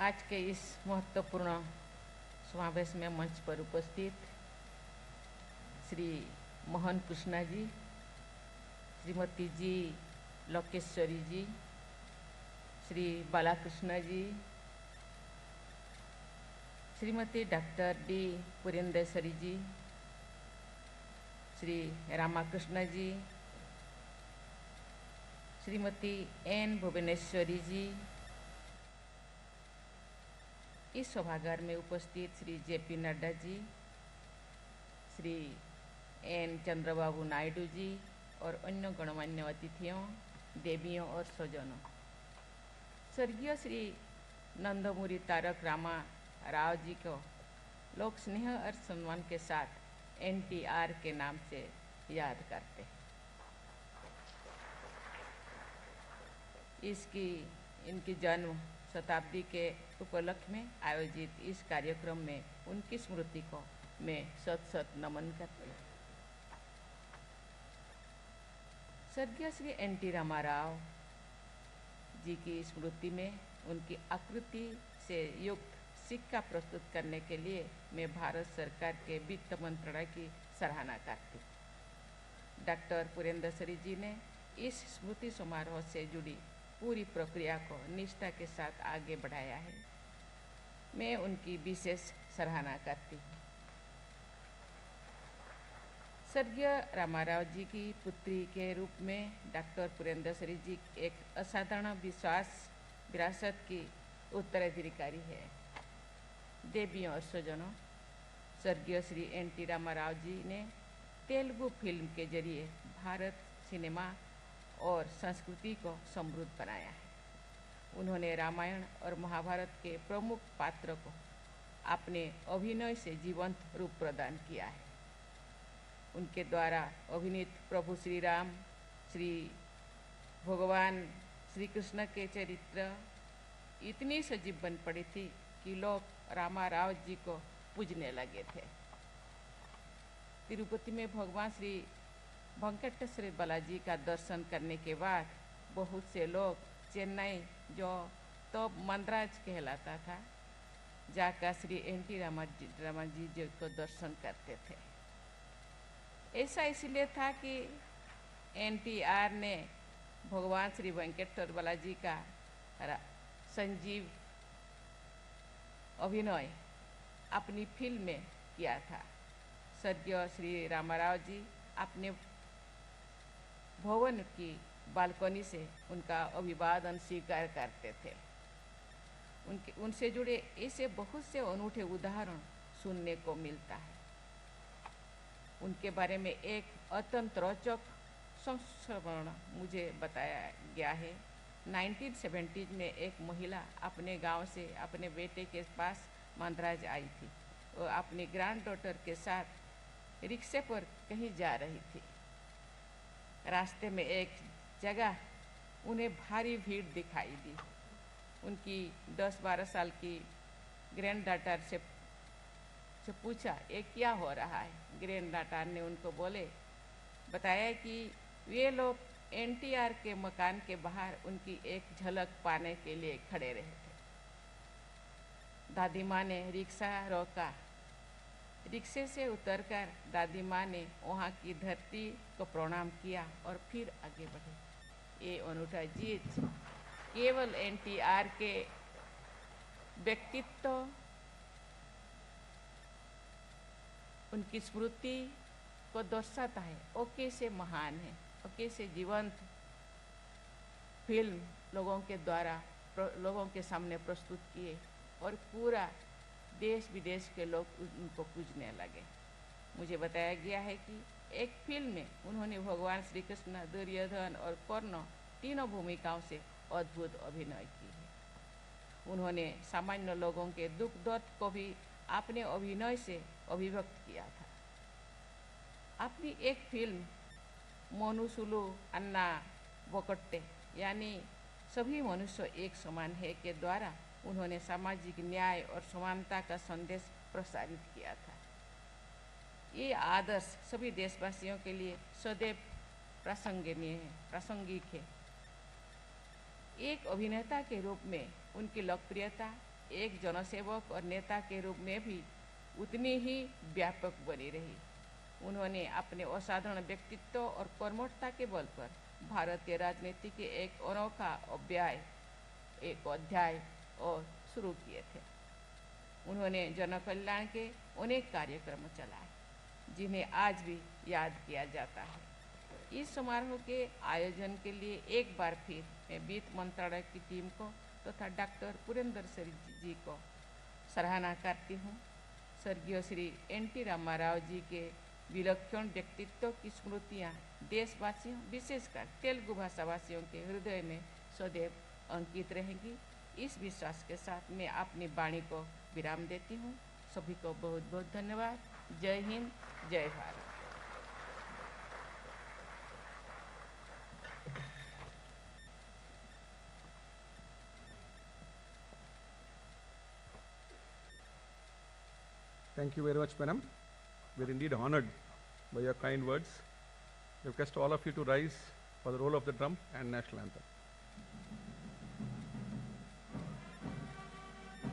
आज के इस महत्वपूर्ण समावेश में मंच पर उपस्थित श्री मोहन कृष्णा जी, श्रीमती जी लोकेश्वरी जी, श्री बालाकृष्ण जी, श्रीमती डॉक्टर डी पुरेंद्रेश्वरी जी, श्री रामाकृष्ण जी, श्रीमती एन भुवनेश्वरी जी, इस सभागार में उपस्थित श्री जेपी नड्डा जी, श्री एन चंद्रबाबू नायडू जी और अन्य गणमान्य अतिथियों, देवियों और स्वजनों। स्वर्गीय श्री नंदमुरी तारक रामा राव जी को लोग स्नेह और सम्मान के साथ एनटीआर के नाम से याद करते हैं। इनकी जन्म शताब्दी के उपलक्ष्य में आयोजित इस कार्यक्रम में उनकी स्मृति को मैं शत नमन करती हूँ। स्वर्गीय श्री एन.टी. रामाराव जी की स्मृति में उनकी आकृति से युक्त सिक्का प्रस्तुत करने के लिए मैं भारत सरकार के वित्त मंत्रालय की सराहना करती हूँ। डॉक्टर पुरेंद्रेश्वरी जी ने इस स्मृति समारोह से जुड़ी पूरी प्रक्रिया को निष्ठा के साथ आगे बढ़ाया है। मैं उनकी विशेष सराहना करती हूँ। स्वर्गीय रामाराव जी की पुत्री के रूप में डॉक्टर पुरेंद्रेश्वरी जी एक असाधारण विरासत की उत्तराधिकारी है। देवियों और स्वजनों, स्वर्गीय श्री एन.टी. रामाराव जी ने तेलुगु फिल्म के जरिए भारत सिनेमा और संस्कृति को समृद्ध बनाया है। उन्होंने रामायण और महाभारत के प्रमुख पात्र को अपने अभिनय से जीवंत रूप प्रदान किया है। उनके द्वारा अभिनीत प्रभु श्री राम, श्री भगवान श्री कृष्ण के चरित्र इतनी सजीव बन पड़ी थी कि लोग रामाराव जी को पूजने लगे थे। तिरुपति में भगवान श्री वेंकटेश्वर बालाजी का दर्शन करने के बाद बहुत से लोग चेन्नई, जो तो मद्रास कहलाता था, जाकर श्री एन.टी. रामाजी जी को दर्शन करते थे। ऐसा इसलिए था कि एनटीआर ने भगवान श्री वेंकटेश्वर बालाजी का संजीव अभिनय अपनी फिल्म में किया था। स्वर्गीय श्री रामाराव जी अपने भवन की बालकनी से उनका अभिवादन स्वीकार करते थे। उनसे जुड़े ऐसे बहुत से अनूठे उदाहरण सुनने को मिलता है। उनके बारे में एक अत्यंत रोचक संस्मरण मुझे बताया गया है। 1970 में एक महिला अपने गांव से अपने बेटे के पास मद्रास आई थी। वो अपनी ग्रैंड डॉटर के साथ रिक्शे पर कहीं जा रही थी। रास्ते में एक जगह उन्हें भारी भीड़ दिखाई दी। उनकी 10-12 साल की ग्रैंड डॉटर से पूछा, ये क्या हो रहा है? ग्रैंड डॉटर ने उनको बताया कि वे लोग एनटीआर के मकान के बाहर उनकी एक झलक पाने के लिए खड़े रहे थे। दादी माँ ने रिक्शा रोका। रिक्शे से उतरकर दादी माँ ने वहाँ की धरती को प्रणाम किया और फिर आगे बढ़े। ये अनूठा चीज केवल एनटीआर के व्यक्तित्व, उनकी स्मृति को दर्शाता है। वो कैसे महान है, वो कैसे जीवंत फिल्म लोगों के सामने प्रस्तुत किए और पूरा देश विदेश के लोग उनको पूजने लगे। मुझे बताया गया है कि एक फिल्म में उन्होंने भगवान श्री कृष्ण, दुर्योधन और कर्ण तीनों भूमिकाओं से अद्भुत अभिनय की है। उन्होंने सामान्य लोगों के दुख दर्द को भी अपने अभिनय से अभिव्यक्त किया था। अपनी एक फिल्म मोनुसुलु अन्ना बोकट्टे यानी सभी मनुष्य एक समान है के द्वारा उन्होंने सामाजिक न्याय और समानता का संदेश प्रसारित किया था। ये आदर्श सभी देशवासियों के लिए सदैव प्रासंगिक है। एक अभिनेता के रूप में उनकी लोकप्रियता एक जनसेवक और नेता के रूप में भी उतनी ही व्यापक बनी रही। उन्होंने अपने असाधारण व्यक्तित्व और कर्मठता के बल पर भारतीय राजनीति के एक अनोखा अध्याय और शुरू किए थे। उन्होंने जन कल्याण के अनेक कार्यक्रम चलाए जिन्हें आज भी याद किया जाता है। इस समारोह के आयोजन के लिए एक बार फिर मैं वित्त मंत्रालय की टीम को तथा डॉक्टर पुरेंद्र जी को सराहना करती हूँ। स्वर्गीय श्री एन.टी. रामाराव जी के विलक्षण व्यक्तित्व की स्मृतियाँ देशवासियों, विशेषकर तेलुगु भाषावासियों के हृदय में सदैव अंकित रहेंगी। इस विश्वास के साथ मैं अपनी वाणी को विराम देती हूँ। सभी को बहुत बहुत धन्यवाद। जय हिंद, जय Bharat. Thank you very much, madam. We're indeed honored by your kind words. I request all of you to rise for the roll of the drum and national anthem.